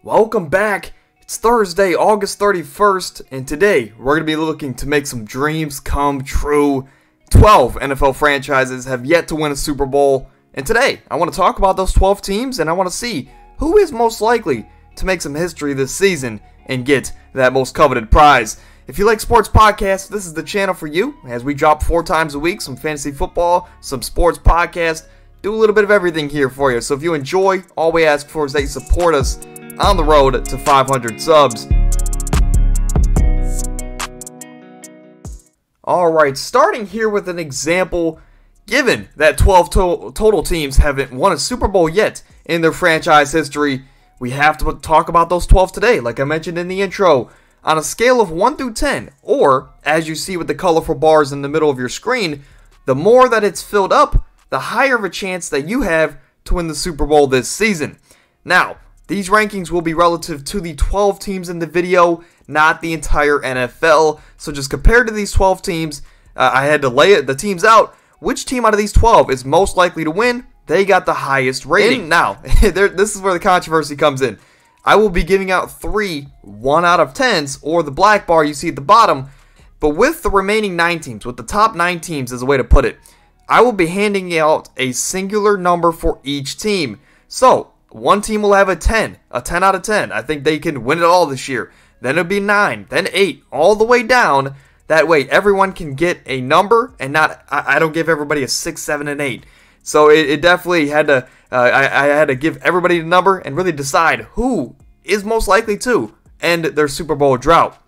Welcome back. It's Thursday, August 31st, and today we're going to be looking to make some dreams come true. 12 NFL franchises have yet to win a Super Bowl, and today I want to talk about those 12 teams, and I want to see who is most likely to make some history this season and get that most coveted prize. If you like sports podcasts, this is the channel for you, as we drop 4 times a week, some fantasy football, some sports podcasts, do a little bit of everything here for you. So if you enjoy, all we ask for is that you support us on the road to 500 subs. Alright, starting here with an example, given that 12 total teams haven't won a Super Bowl yet in their franchise history, we have to talk about those 12 today, like I mentioned in the intro. On a scale of 1 through 10, or as you see with the colorful bars in the middle of your screen, the more that it's filled up, the higher of a chance that you have to win the Super Bowl this season. Now, these rankings will be relative to the 12 teams in the video, not the entire NFL. So just compared to these 12 teams, I had to lay the teams out. Which team out of these 12 is most likely to win? They got the highest rating. Now, this is where the controversy comes in. I will be giving out 3 1 out of 10s, or the black bar you see at the bottom. But with the remaining 9 teams, with the top 9 teams is a way to put it, I will be handing out a singular number for each team. So, one team will have a 10 out of 10. I think they can win it all this year. Then it'll be 9, then 8, all the way down. That way everyone can get a number, and not I don't give everybody a 6, 7, and 8. So it definitely had to, I had to give everybody a number and really decide who is most likely to end their Super Bowl drought.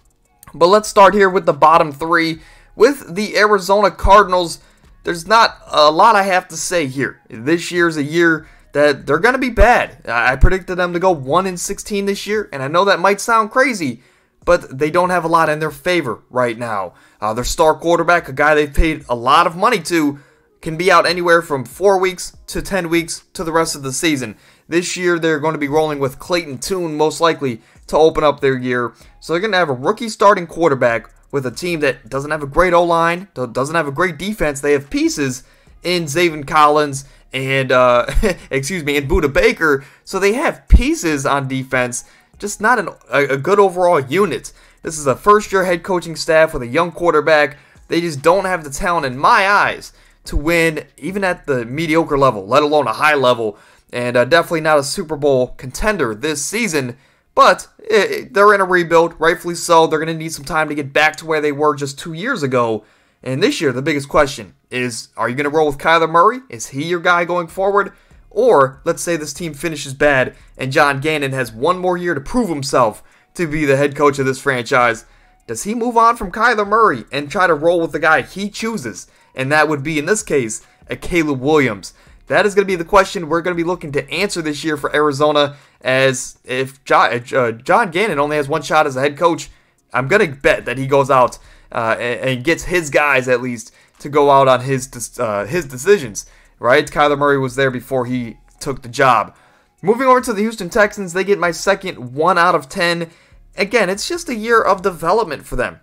But let's start here with the bottom 3. With the Arizona Cardinals, there's not a lot I have to say here. This year's a year that they're going to be bad. I predicted them to go 1-16 this year, and I know that might sound crazy, but they don't have a lot in their favor right now. Their star quarterback, a guy they've paid a lot of money to, can be out anywhere from 4 weeks to 10 weeks to the rest of the season. This year, they're going to be rolling with Clayton Tune, most likely, to open up their year. So they're going to have a rookie starting quarterback with a team that doesn't have a great O-line, doesn't have a great defense. They have pieces in Zaven Collins and and Budda Baker, so they have pieces on defense, just not a good overall unit. This is a first-year head coaching staff with a young quarterback. They just don't have the talent, in my eyes, to win even at the mediocre level, let alone a high level, and definitely not a Super Bowl contender this season. But they're in a rebuild, rightfully so. They're going to need some time to get back to where they were just 2 years ago. And this year, the biggest question is, are you going to roll with Kyler Murray? Is he your guy going forward? Or, let's say this team finishes bad and John Gannon has one more year to prove himself to be the head coach of this franchise. Does he move on from Kyler Murray and try to roll with the guy he chooses? And that would be, in this case, a Caleb Williams. That is going to be the question we're going to be looking to answer this year for Arizona, as if John Gannon only has one shot as a head coach, I'm going to bet that he goes out and gets his guys, at least, to go out on his decisions, right? Kyler Murray was there before he took the job. Moving over to the Houston Texans, they get my second 1 out of 10. Again, it's just a year of development for them.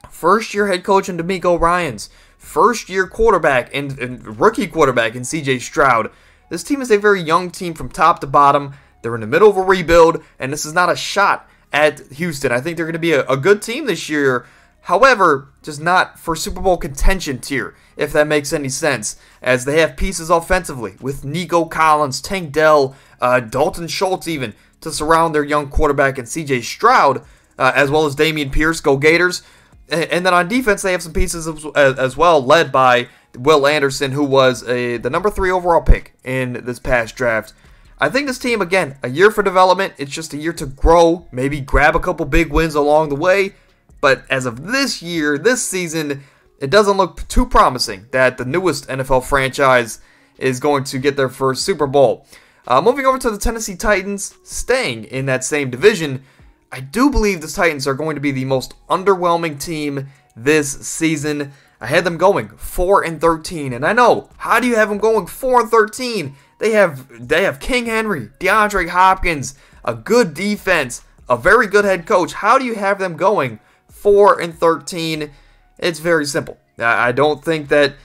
First-year head coach in DeMeco Ryans. First-year quarterback and rookie quarterback in C.J. Stroud. This team is a very young team from top to bottom. They're in the middle of a rebuild, and this is not a shot at Houston. I think they're going to be a good team this year. However, just not for Super Bowl contention tier, if that makes any sense, as they have pieces offensively with Nico Collins, Tank Dell, Dalton Schultz even, to surround their young quarterback and C.J. Stroud, as well as Dameon Pierce, go Gators. And then on defense, they have some pieces as well, led by Will Anderson, who was the number 3 overall pick in this past draft. I think this team, again, a year for development. It's just a year to grow, maybe grab a couple big wins along the way. But as of this year, this season, it doesn't look too promising that the newest NFL franchise is going to get their first Super Bowl. Moving over to the Tennessee Titans, staying in that same division, I do believe the Titans are going to be the most underwhelming team this season. I had them going 4-13, and I know, how do you have them going 4-13? They have King Henry, DeAndre Hopkins, a good defense, a very good head coach. How do you have them going 4-13? It's very simple. I don't think that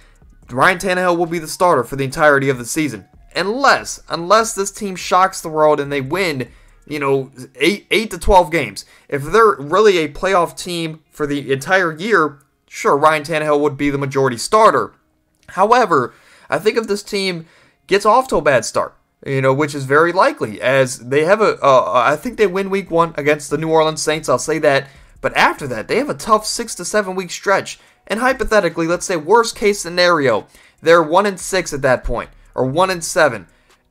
Ryan Tannehill will be the starter for the entirety of the season. Unless this team shocks the world and they win 8 to 12 games. If they're really a playoff team for the entire year, sure, Ryan Tannehill would be the majority starter. However, I think if this team gets off to a bad start, which is very likely, as they have I think they win week 1 against the New Orleans Saints, I'll say that. But after that, they have a tough 6 to 7 week stretch. And hypothetically, let's say worst case scenario, they're 1-6 at that point, or 1-7.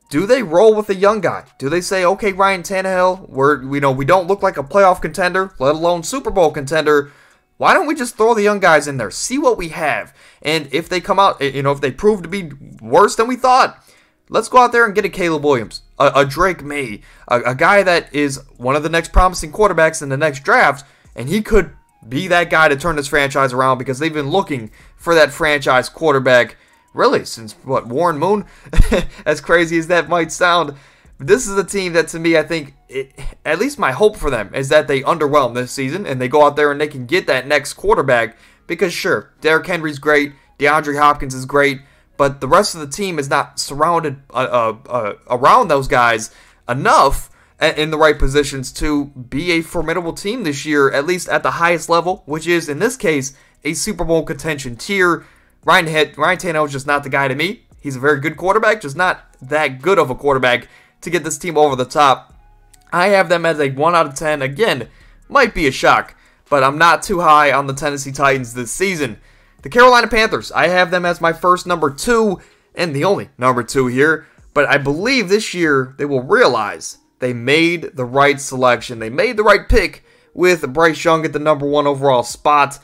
Do they roll with a young guy? Do they say, okay, Ryan Tannehill, we don't look like a playoff contender, let alone Super Bowl contender. Why don't we just throw the young guys in there, see what we have? And if they come out, if they prove to be worse than we thought, let's go out there and get a Caleb Williams, a Drake May, a guy that is one of the next promising quarterbacks in the next draft, and he could be that guy to turn this franchise around, because they've been looking for that franchise quarterback really since, Warren Moon? As crazy as that might sound, this is a team that, to me, I think, at least my hope for them is that they underwhelm this season and they go out there and they can get that next quarterback, because sure, Derrick Henry's great, DeAndre Hopkins is great, but the rest of the team is not surrounded around those guys enough in the right positions to be a formidable team this year, at least at the highest level, which is, in this case, a Super Bowl contention tier. Ryan Tannehill is just not the guy to me. He's a very good quarterback, just not that good of a quarterback to get this team over the top. I have them as a 1 out of 10. Again, might be a shock, but I'm not too high on the Tennessee Titans this season. The Carolina Panthers, I have them as my first number 2, and the only number 2 here, but I believe this year they will realize they made the right selection. They made the right pick with Bryce Young at the number 1 overall spot.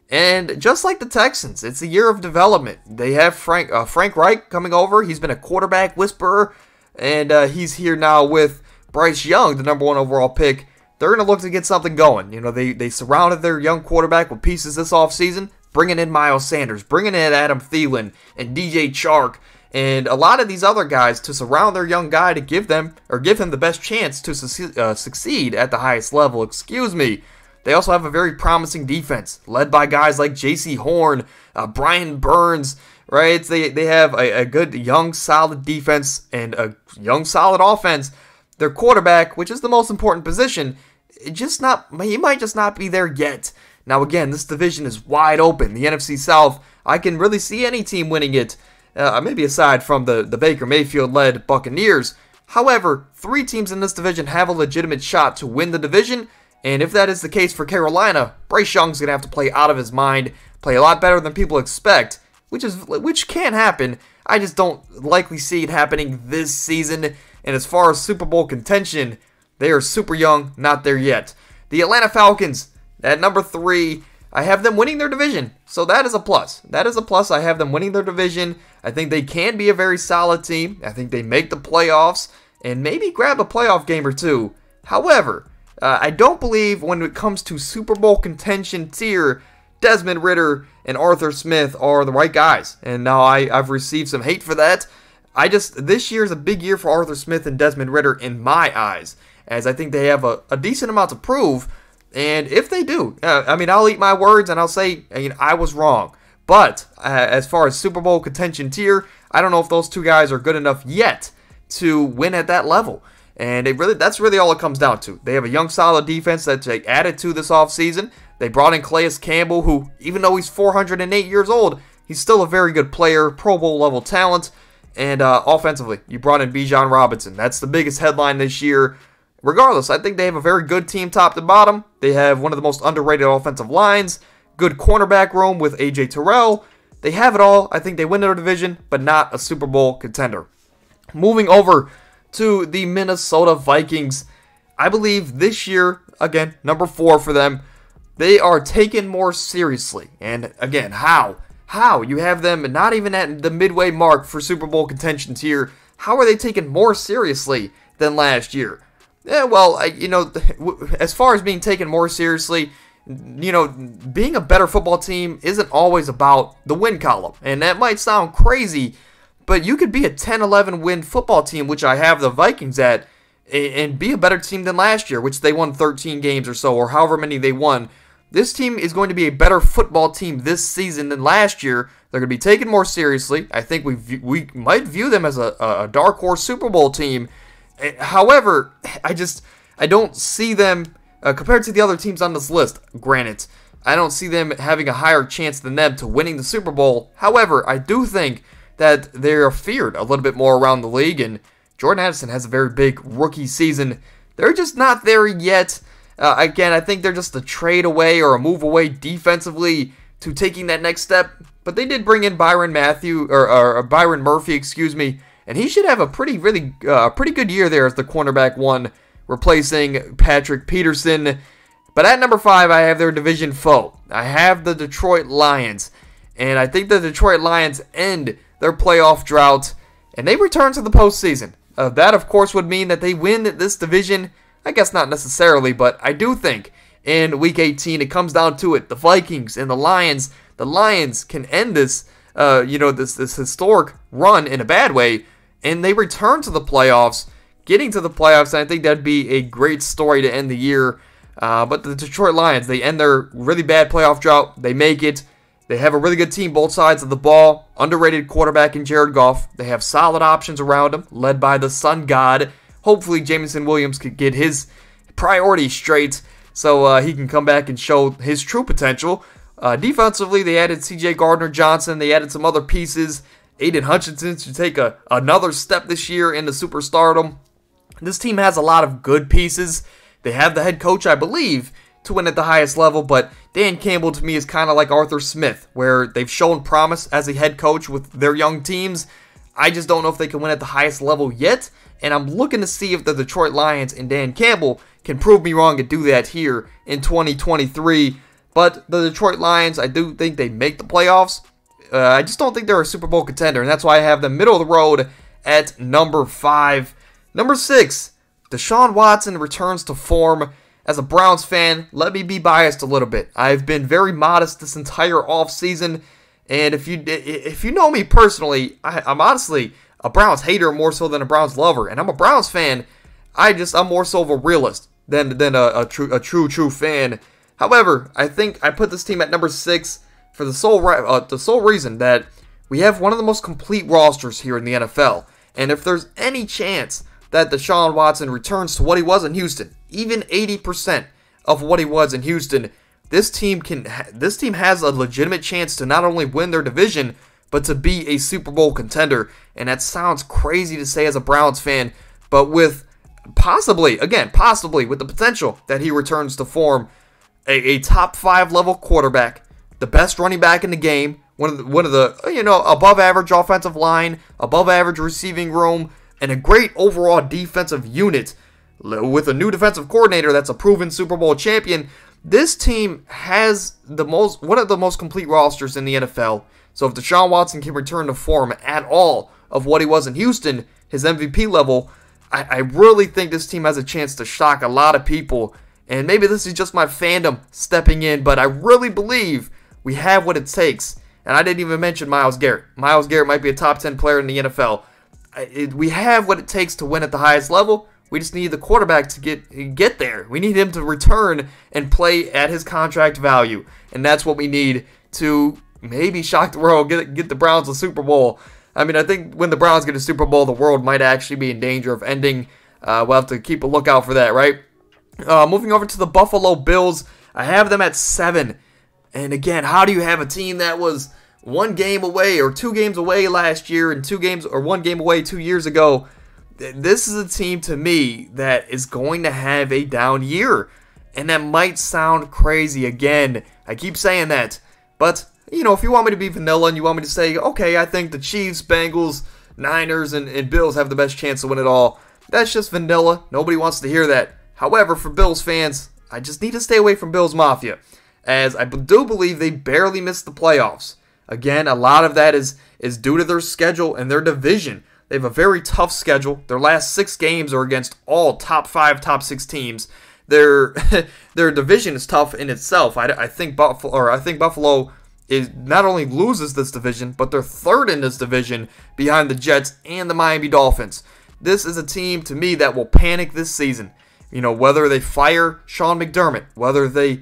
And just like the Texans, it's a year of development. They have Frank Reich coming over. He's been a quarterback whisperer, and he's here now with Bryce Young, the number 1 overall pick. They're going to look to get something going. They surrounded their young quarterback with pieces this offseason, bringing in Miles Sanders, bringing in Adam Thielen and DJ Chark, and a lot of these other guys to surround their young guy to give him the best chance to succeed at the highest level. They also have a very promising defense, led by guys like J.C. Horn, Brian Burns, right? They have a good, young, solid defense and a young, solid offense. Their quarterback, which is the most important position, he might just not be there yet. Now, again, this division is wide open. The NFC South, I can really see any team winning it, maybe aside from the Baker Mayfield-led Buccaneers. However, 3 teams in this division have a legitimate shot to win the division. And if that is the case for Carolina, Bryce Young's going to have to play out of his mind, play a lot better than people expect, which can happen. I just don't likely see it happening this season. And as far as Super Bowl contention, they are super young, not there yet. The Atlanta Falcons, at number 3, I have them winning their division. So that is a plus. I have them winning their division. I think they can be a very solid team. I think they make the playoffs and maybe grab a playoff game or 2. However, I don't believe when it comes to Super Bowl contention tier, Desmond Ridder and Arthur Smith are the right guys. And now I've received some hate for that. This year is a big year for Arthur Smith and Desmond Ridder in my eyes, as I think they have a decent amount to prove. And if they do, I'll eat my words and I'll say, I was wrong. But as far as Super Bowl contention tier, I don't know if those 2 guys are good enough yet to win at that level. And that's really all it comes down to. They have a young, solid defense that they added to this offseason. They brought in Calais Campbell, who, even though he's 408 years old, he's still a very good player, Pro Bowl level talent. And offensively, you brought in Bijan Robinson. That's the biggest headline this year. Regardless, I think they have a very good team top to bottom. They have one of the most underrated offensive lines, good cornerback room with A.J. Terrell. They have it all. I think they win their division, but not a Super Bowl contender. Moving over to the Minnesota Vikings. I believe this year, again, number 4 for them, they are taken more seriously. And again, how? You have them not even at the midway mark for Super Bowl contention tier. How are they taken more seriously than last year? Yeah, well, as far as being taken more seriously, being a better football team isn't always about the win column. And that might sound crazy, but you could be a 10-11 win football team, which I have the Vikings at, and be a better team than last year, which they won 13 games or so, or however many they won. This team is going to be a better football team this season than last year. They're going to be taken more seriously. I think we might view them as a dark horse Super Bowl team. However, I don't see them, compared to the other teams on this list, granted, I don't see them having a higher chance than them to winning the Super Bowl. However, I do think that they're feared a little bit more around the league, and Jordan Addison has a very big rookie season. They're just not there yet. Again, I think they're just a trade away or a move away defensively to taking that next step. But they did bring in Byron Murphy, excuse me, and he should have a pretty good year there as the cornerback one, replacing Patrick Peterson. But at number 5, I have their division foe. I have the Detroit Lions, and I think the Detroit Lions end their playoff drought, and they return to the postseason. That, of course, would mean that they win this division. I guess not necessarily, but I do think in Week 18 it comes down to it. The Vikings and the Lions. The Lions can end this, this historic run in a bad way, and they return to the playoffs, getting to the playoffs. And I think that'd be a great story to end the year. But the Detroit Lions, they end their really bad playoff drought. They make it. They have a really good team, both sides of the ball. Underrated quarterback in Jared Goff. They have solid options around him, led by the Sun God. Hopefully, Jameson Williams could get his priorities straight so he can come back and show his true potential. Defensively, they added C.J. Gardner-Johnson. They added some other pieces. Aiden Hutchinson to take another step this year into superstardom. This team has a lot of good pieces. They have the head coach, I believe, to win at the highest level, but Dan Campbell to me is kind of like Arthur Smith, where they've shown promise as a head coach with their young teams. I just don't know if they can win at the highest level yet, and I'm looking to see if the Detroit Lions and Dan Campbell can prove me wrong and do that here in 2023. But the Detroit Lions, I do think they make the playoffs. I just don't think they're a Super Bowl contender, and that's why I have them middle of the road at number 5. Number 6, Deshaun Watson returns to form. As a Browns fan, let me be biased a little bit. I've been very modest this entire offseason, and if you know me personally, I'm honestly a Browns hater more so than a Browns lover, and I'm a Browns fan. I'm more so of a realist than a true fan. However, I think I put this team at number 6 for the sole reason that we have one of the most complete rosters here in the NFL, and if there's any chance that Deshaun Watson returns to what he was in Houston, even 80% of what he was in Houston, this team has a legitimate chance to not only win their division, but to be a Super Bowl contender. And that sounds crazy to say as a Browns fan, but with possibly with the potential that he returns to form, a top 5 level quarterback, the best running back in the game, one of the above average offensive line, above average receiving room, and a great overall defensive unit with a new defensive coordinator that's a proven Super Bowl champion. This team has one of the most complete rosters in the NFL. So if Deshaun Watson can return to form at all of what he was in Houston, his MVP level, I really think this team has a chance to shock a lot of people. And maybe this is just my fandom stepping in, but I really believe we have what it takes. And I didn't even mention Myles Garrett. Myles Garrett might be a top 10 player in the NFL. We have what it takes to win at the highest level. We just need the quarterback to get there. We need him to return and play at his contract value. And that's what we need to maybe shock the world, get the Browns a Super Bowl. I mean, I think when the Browns get a Super Bowl, the world might actually be in danger of ending. We'll have to keep a lookout for that, right? Moving over to the Buffalo Bills, I have them at 7. And again, how do you have a team that was 1 game away or 2 games away last year and 1 game away 2 years ago? This is a team to me that is going to have a down year. And that might sound crazy again. I keep saying that. But, if you want me to be vanilla and you want me to say, okay, I think the Chiefs, Bengals, Niners, and Bills have the best chance to win it all, that's just vanilla. Nobody wants to hear that. However, for Bills fans, I just need to stay away from Bills Mafia, as I do believe they barely missed the playoffs. Again, a lot of that is due to their schedule and their division. They have a very tough schedule. Their last 6 games are against all top 5, top 6 teams. Their division is tough in itself. I think Buffalo is not only loses this division, but they're 3rd in this division behind the Jets and the Miami Dolphins. This is a team to me that will panic this season. Whether they fire Sean McDermott, whether they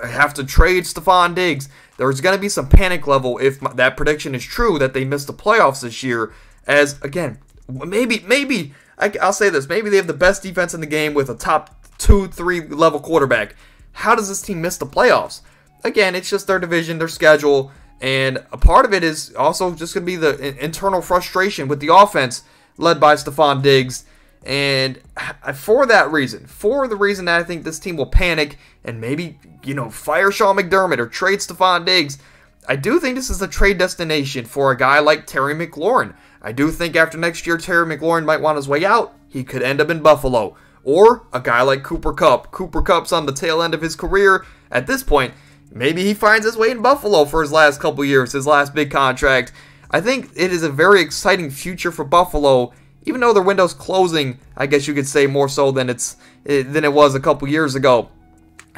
have to trade Stephon Diggs, there's going to be some panic level if that prediction is true that they miss the playoffs this year. As, again, maybe I'll say this, maybe they have the best defense in the game with a top 2-3 level quarterback. How does this team miss the playoffs? Again, it's just their division, their schedule, and a part of it is also just going to be the internal frustration with the offense led by Stephon Diggs. And for the reason that I think this team will panic and maybe, fire Sean McDermott or trade Stephon Diggs, I do think this is a trade destination for a guy like Terry McLaurin. I do think after next year, Terry McLaurin might want his way out. He could end up in Buffalo. Or a guy like Cooper Kupp. Cooper Kupp's on the tail end of his career at this point. Maybe he finds his way in Buffalo for his last couple years, his last big contract. I think it is a very exciting future for Buffalo, even though their window's closing, I guess you could say more so than it was a couple years ago.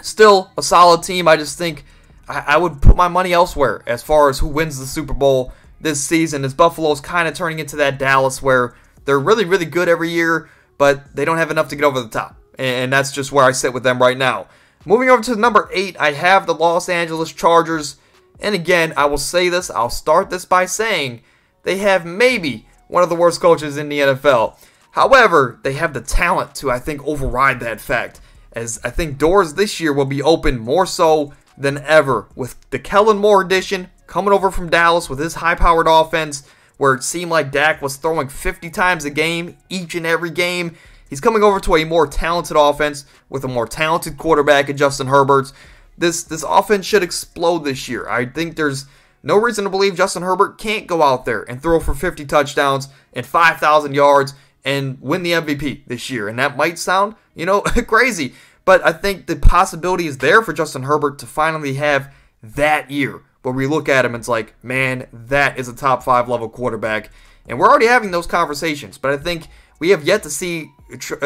Still a solid team. I just think I would put my money elsewhere as far as who wins the Super Bowl this season, as Buffalo's kind of turning into that Dallas where they're really, really good every year, but they don't have enough to get over the top. And that's just where I sit with them right now. Moving over to number 8, I have the Los Angeles Chargers. And again, I will say this, I'll start this by saying they have maybe one of the worst coaches in the NFL. However, they have the talent to, I think, override that fact, as I think doors this year will be open more so than ever with the Kellen Moore addition coming over from Dallas with his high-powered offense where it seemed like Dak was throwing 50 times a game, each and every game. He's coming over to a more talented offense with a more talented quarterback in Justin Herbert. This offense should explode this year. I think there's no reason to believe Justin Herbert can't go out there and throw for 50 touchdowns and 5,000 yards and win the MVP this year. And that might sound, crazy, but I think the possibility is there for Justin Herbert to finally have that year where we look at him and it's like, man, that is a top 5 level quarterback. And we're already having those conversations, but I think we have yet to see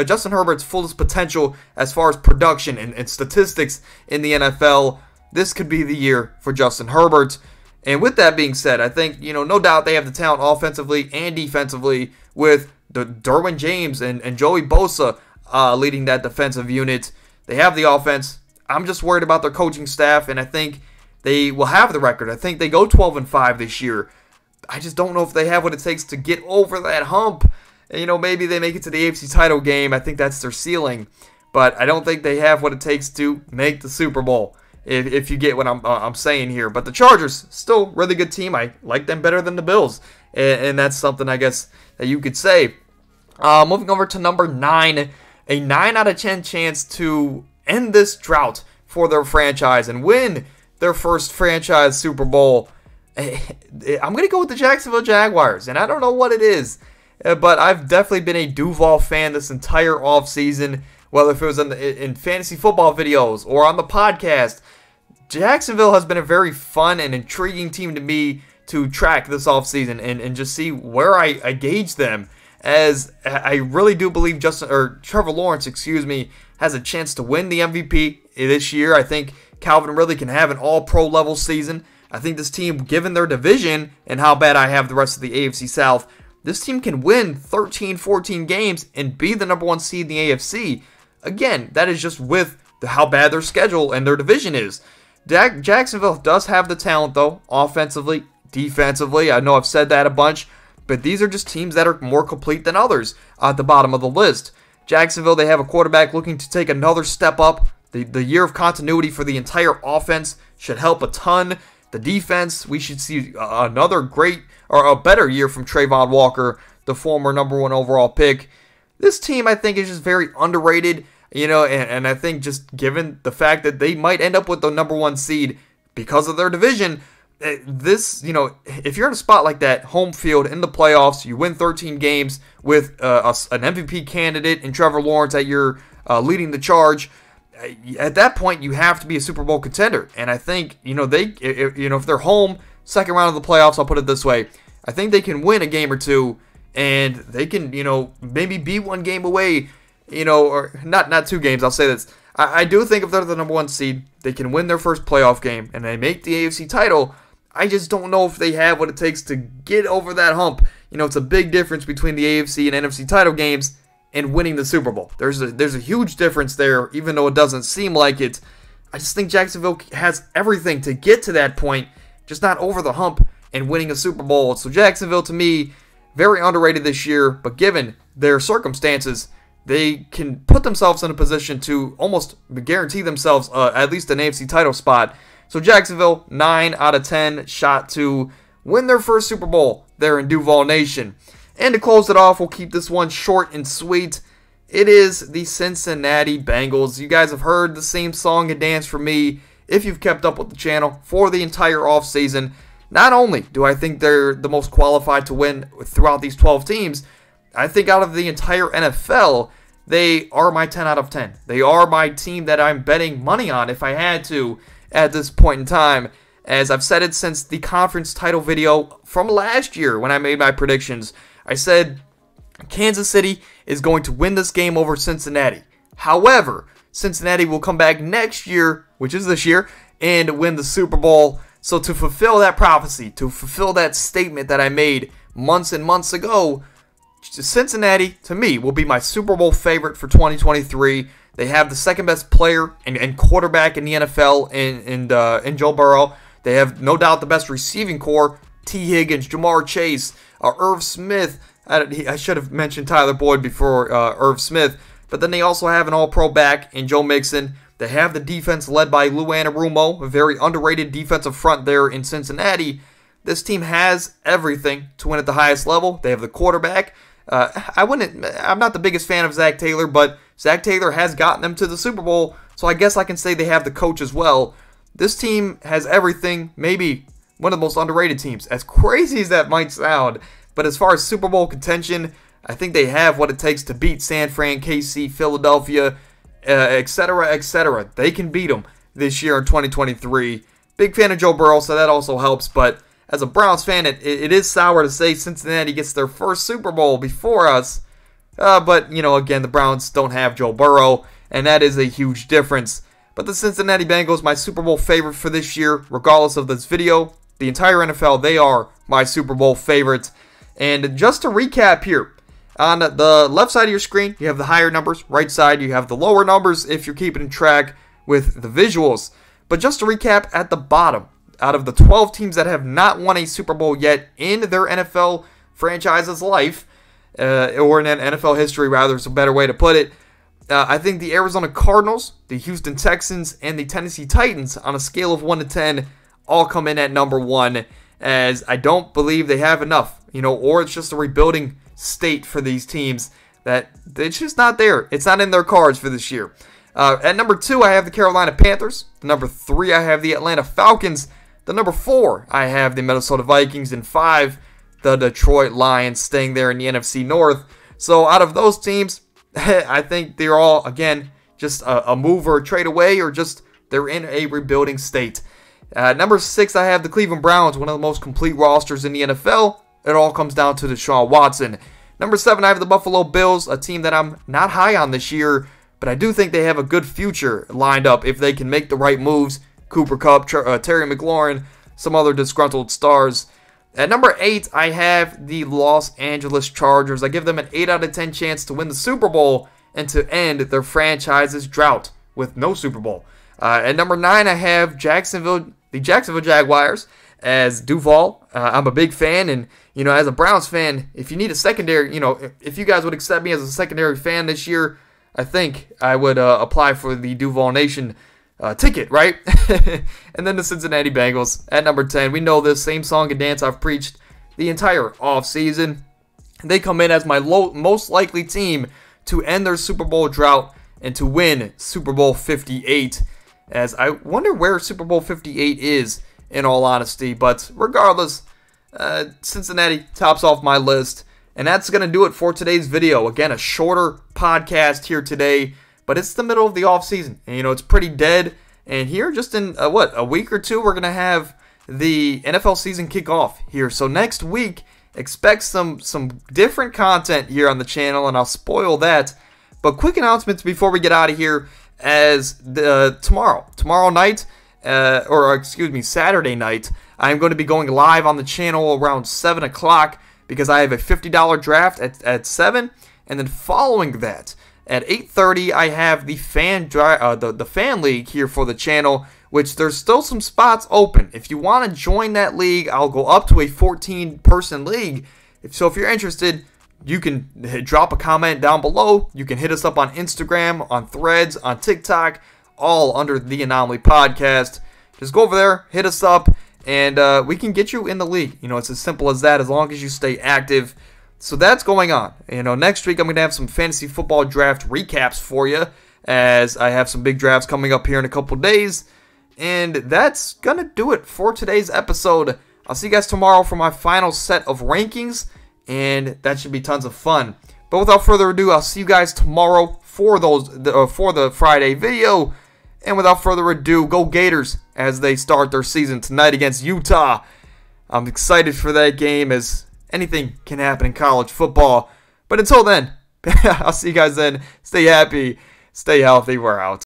Justin Herbert's fullest potential as far as production and statistics in the NFL. This could be the year for Justin Herbert. And with that being said, I think, no doubt they have the talent offensively and defensively with Derwin James and Joey Bosa leading that defensive unit. They have the offense. I'm just worried about their coaching staff, and I think they will have the record. I think they go 12-5 this year. I just don't know if they have what it takes to get over that hump. Maybe they make it to the AFC title game. I think that's their ceiling. But I don't think they have what it takes to make the Super Bowl, if you get what I'm saying here. But the Chargers, still really good team. I like them better than the Bills. And that's something, I guess, that you could say. Moving over to number 9. A 9 out of 10 chance to end this drought for their franchise and win their first franchise Super Bowl. I'm going to go with the Jacksonville Jaguars. And I don't know what it is, but I've definitely been a Duval fan this entire offseason, whether if it was in fantasy football videos or on the podcast. Jacksonville has been a very fun and intriguing team to me to track this offseason and just see where I gauge them, as I really do believe Trevor Lawrence, has a chance to win the MVP this year. I think Calvin Ridley can have an all-pro level season. I think this team, given their division and how bad I have the rest of the AFC South, this team can win 13, 14 games and be the number 1 seed in the AFC. Again, that is just with how bad their schedule and their division is. Jacksonville does have the talent, though, offensively, defensively. I know I've said that a bunch, but these are just teams that are more complete than others at the bottom of the list. Jacksonville, they have a quarterback looking to take another step up. The year of continuity for the entire offense should help a ton. The defense, we should see another great or a better year from Trayvon Walker, the former number 1 overall pick. This team, I think, is just very underrated, and I think just given the fact that they might end up with the number 1 seed because of their division, if you're in a spot like that, home field in the playoffs, you win 13 games with an MVP candidate in Trevor Lawrence that you're leading the charge. At that point, you have to be a Super Bowl contender. And I think, if they're home, second round of the playoffs, I'll put it this way, I think they can win a game or two, and they can, maybe be 1 game away, or not 2 games, I'll say this. I do think if they're the number 1 seed, they can win their first playoff game, and they make the AFC title. I just don't know if they have what it takes to get over that hump. It's a big difference between the AFC and NFC title games and winning the Super Bowl. There's a huge difference there, even though it doesn't seem like it. I just think Jacksonville has everything to get to that point, just not over the hump and winning a Super Bowl. So Jacksonville, to me, very underrated this year, but given their circumstances, they can put themselves in a position to almost guarantee themselves at least an AFC title spot. So Jacksonville, 9 out of 10 shot to win their first Super Bowl there in Duval Nation. And to close it off, we'll keep this one short and sweet. It is the Cincinnati Bengals. You guys have heard the same song and dance from me if you've kept up with the channel for the entire offseason. Not only do I think they're the most qualified to win throughout these 12 teams, I think out of the entire NFL, they are my 10 out of 10. They are my team that I'm betting money on if I had to at this point in time. As I've said it since the conference title video from last year when I made my predictions. I said Kansas City is going to win this game over Cincinnati. However, Cincinnati will come back next year, which is this year, and win the Super Bowl. So to fulfill that prophecy, to fulfill that statement that I made months and months ago, Cincinnati, to me, will be my Super Bowl favorite for 2023. They have the second best player and quarterback in the NFL in Joe Burrow. They have no doubt the best receiving core, T. Higgins, Jamar Chase, Irv Smith. I should have mentioned Tyler Boyd before Irv Smith. But then they also have an all-pro back in Joe Mixon. They have the defense led by Lou Anarumo, a very underrated defensive front there in Cincinnati. This team has everything to win at the highest level. They have the quarterback. I'm not the biggest fan of Zach Taylor, but Zach Taylor has gotten them to the Super Bowl, so I guess I can say they have the coach as well. This team has everything, maybe one of the most underrated teams, as crazy as that might sound. But as far as Super Bowl contention, I think they have what it takes to beat San Fran, KC, Philadelphia, etc., etc. They can beat them this year in 2023. Big fan of Joe Burrow, so that also helps, but as a Browns fan, it is sour to say Cincinnati gets their first Super Bowl before us. But, you know, again, the Browns don't have Joe Burrow, and that is a huge difference. But the Cincinnati Bengals, my Super Bowl favorite for this year, regardless of this video. The entire NFL, they are my Super Bowl favorites. And just to recap here, on the left side of your screen, you have the higher numbers. Right side, you have the lower numbers if you're keeping track with the visuals. But just to recap, at the bottom, out of the 12 teams that have not won a Super Bowl yet in their NFL franchise's life, or in NFL history, rather, is a better way to put it, I think the Arizona Cardinals, the Houston Texans, and the Tennessee Titans, on a scale of 1 to 10, all come in at number 1, as I don't believe they have enough, or it's just a rebuilding state for these teams that it's just not there. It's not in their cards for this year. At number 2, I have the Carolina Panthers. Number 3, I have the Atlanta Falcons. The number 4, I have the Minnesota Vikings. And 5, the Detroit Lions, staying there in the NFC North. So out of those teams, I think they're all, again, just a move or a trade away, or just they're in a rebuilding state. Number 6, I have the Cleveland Browns, one of the most complete rosters in the NFL. It all comes down to Deshaun Watson. Number 7, I have the Buffalo Bills, a team that I'm not high on this year, but I do think they have a good future lined up if they can make the right moves. Cooper Kupp, Terry McLaurin, some other disgruntled stars. At number 8, I have the Los Angeles Chargers. I give them an 8 out of 10 chance to win the Super Bowl and to end their franchise's drought with no Super Bowl. At number 9, I have the Jacksonville Jaguars as Duval. I'm a big fan, and as a Browns fan, if you need a secondary, if you guys would accept me as a secondary fan this year, I think I would apply for the Duval Nation ticket, right? And then the Cincinnati Bengals at number 10. We know this, same song and dance I've preached the entire offseason. They come in as my most likely team to end their Super Bowl drought and to win Super Bowl 58. As I wonder where Super Bowl 58 is, in all honesty. But regardless, Cincinnati tops off my list. And that's going to do it for today's video. Again, a shorter podcast here today, but it's the middle of the offseason. And, it's pretty dead. And here, just in, a week or two, we're going to have the NFL season kick off here. So next week, expect some different content here on the channel, and I'll spoil that. But quick announcements before we get out of here, as tomorrow night, Saturday night, I'm going to be going live on the channel around 7 o'clock, because I have a $50 draft at 7, and then following that, at 8:30, I have the fan league here for the channel, which there's still some spots open. If you want to join that league, I'll go up to a 14-person league. So if you're interested, you can drop a comment down below. You can hit us up on Instagram, on Threads, on TikTok, all under The Anomaly Podcast. Just go over there, hit us up, and we can get you in the league. It's as simple as that, as long as you stay active. So that's going on. Next week I'm going to have some fantasy football draft recaps for you, as I have some big drafts coming up here in a couple days. And that's going to do it for today's episode. I'll see you guys tomorrow for my final set of rankings, and that should be tons of fun. But without further ado, I'll see you guys tomorrow for the Friday video. And without further ado, go Gators as they start their season tonight against Utah. I'm excited for that game, as anything can happen in college football. But until then, I'll see you guys then. Stay happy, stay healthy, we're out.